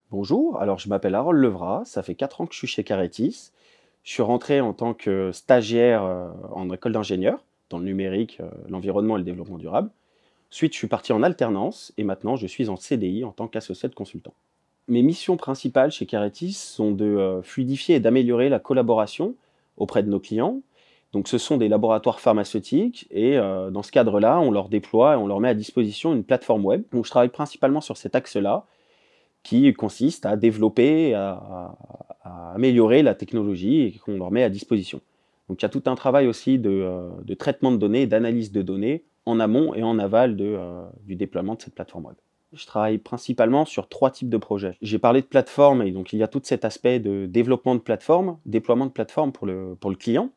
Bonjour, alors je m'appelle Harold Levrat, ça fait 4 ans que je suis chez Caretis. Je suis rentré en tant que stagiaire en école d'ingénieur dans le numérique, l'environnement et le développement durable. Ensuite, je suis parti en alternance et maintenant je suis en CDI en tant qu'associé de consultant. Mes missions principales chez Caretis sont de fluidifier et d'améliorer la collaboration auprès de nos clients. Donc ce sont des laboratoires pharmaceutiques et dans ce cadre-là, on leur déploie et on leur met à disposition une plateforme web. Donc je travaille principalement sur cet axe-là qui consiste à développer, à améliorer la technologie et qu'on leur met à disposition. Donc il y a tout un travail aussi de traitement de données et d'analyse de données en amont et en aval du déploiement de cette plateforme web. Je travaille principalement sur 3 types de projets. J'ai parlé de plateforme et donc il y a tout cet aspect de développement de plateforme, déploiement de plateforme pour le client,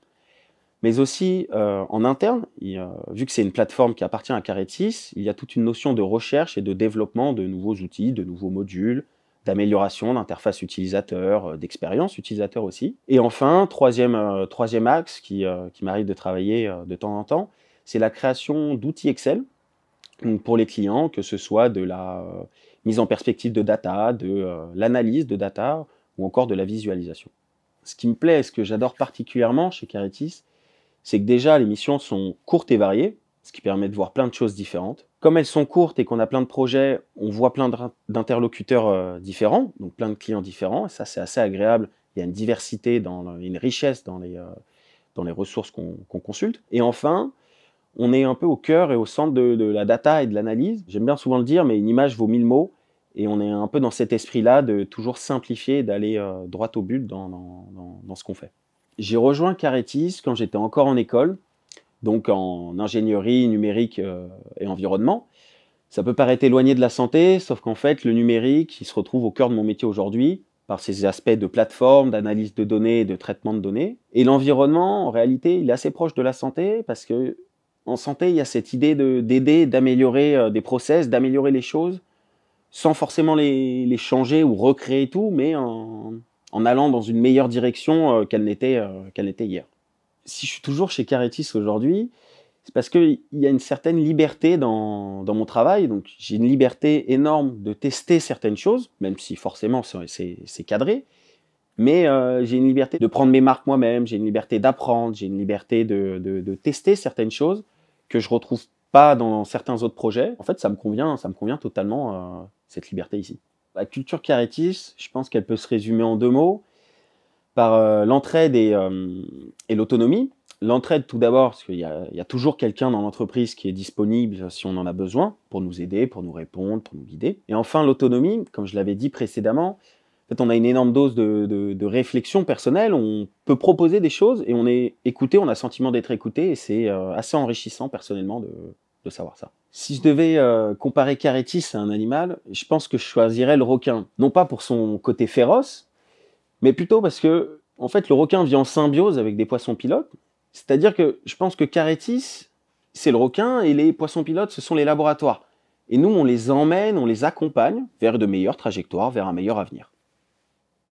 mais aussi en interne, vu que c'est une plateforme qui appartient à Caretis, il y a toute une notion de recherche et de développement de nouveaux outils, de nouveaux modules, d'amélioration d'interface utilisateur, d'expérience utilisateur aussi. Et enfin, troisième axe qui m'arrive de travailler de temps en temps, c'est la création d'outils Excel donc pour les clients, que ce soit de la mise en perspective de data, de l'analyse de data ou encore de la visualisation. Ce qui me plaît, ce que j'adore particulièrement chez Caretis, c'est que déjà les missions sont courtes et variées, ce qui permet de voir plein de choses différentes. Comme elles sont courtes et qu'on a plein de projets, on voit plein d'interlocuteurs différents, donc plein de clients différents, et ça c'est assez agréable. Il y a une diversité, une richesse dans les ressources qu'on consulte. Et enfin, on est un peu au cœur et au centre de la data et de l'analyse. J'aime bien souvent le dire, mais une image vaut 1000 mots. Et on est un peu dans cet esprit-là de toujours simplifier et d'aller droit au but dans ce qu'on fait. J'ai rejoint Caretis quand j'étais encore en école, donc en ingénierie numérique et environnement. Ça peut paraître éloigné de la santé, sauf qu'en fait, le numérique, il se retrouve au cœur de mon métier aujourd'hui, par ses aspects de plateforme, d'analyse de données et de traitement de données. Et l'environnement, en réalité, il est assez proche de la santé, parce que en santé, il y a cette idée d'aider, d'améliorer des process, d'améliorer les choses, sans forcément les changer ou recréer tout, mais en allant dans une meilleure direction qu'elle n'était hier. Si je suis toujours chez Caretis aujourd'hui, c'est parce qu'il y a une certaine liberté dans mon travail. Donc j'ai une liberté énorme de tester certaines choses, même si forcément c'est cadré. Mais j'ai une liberté de prendre mes marques moi-même, j'ai une liberté d'apprendre, j'ai une liberté de tester certaines choses que je retrouve pas dans certains autres projets. En fait, ça me convient totalement, cette liberté ici. La culture Caretis, je pense qu'elle peut se résumer en 2 mots, par l'entraide et l'autonomie. L'entraide tout d'abord, parce qu'il y a toujours quelqu'un dans l'entreprise qui est disponible si on en a besoin, pour nous aider, pour nous répondre, pour nous guider. Et enfin, l'autonomie, comme je l'avais dit précédemment, en fait, on a une énorme dose de réflexion personnelle, on peut proposer des choses et on est écouté, on a le sentiment d'être écouté et c'est assez enrichissant personnellement de savoir ça. Si je devais comparer Caretis à un animal, je pense que je choisirais le requin. Non pas pour son côté féroce, mais plutôt parce que, en fait, le requin vit en symbiose avec des poissons pilotes. C'est-à-dire que je pense que Caretis, c'est le requin et les poissons pilotes, ce sont les laboratoires. Et nous, on les emmène, on les accompagne vers de meilleures trajectoires, vers un meilleur avenir.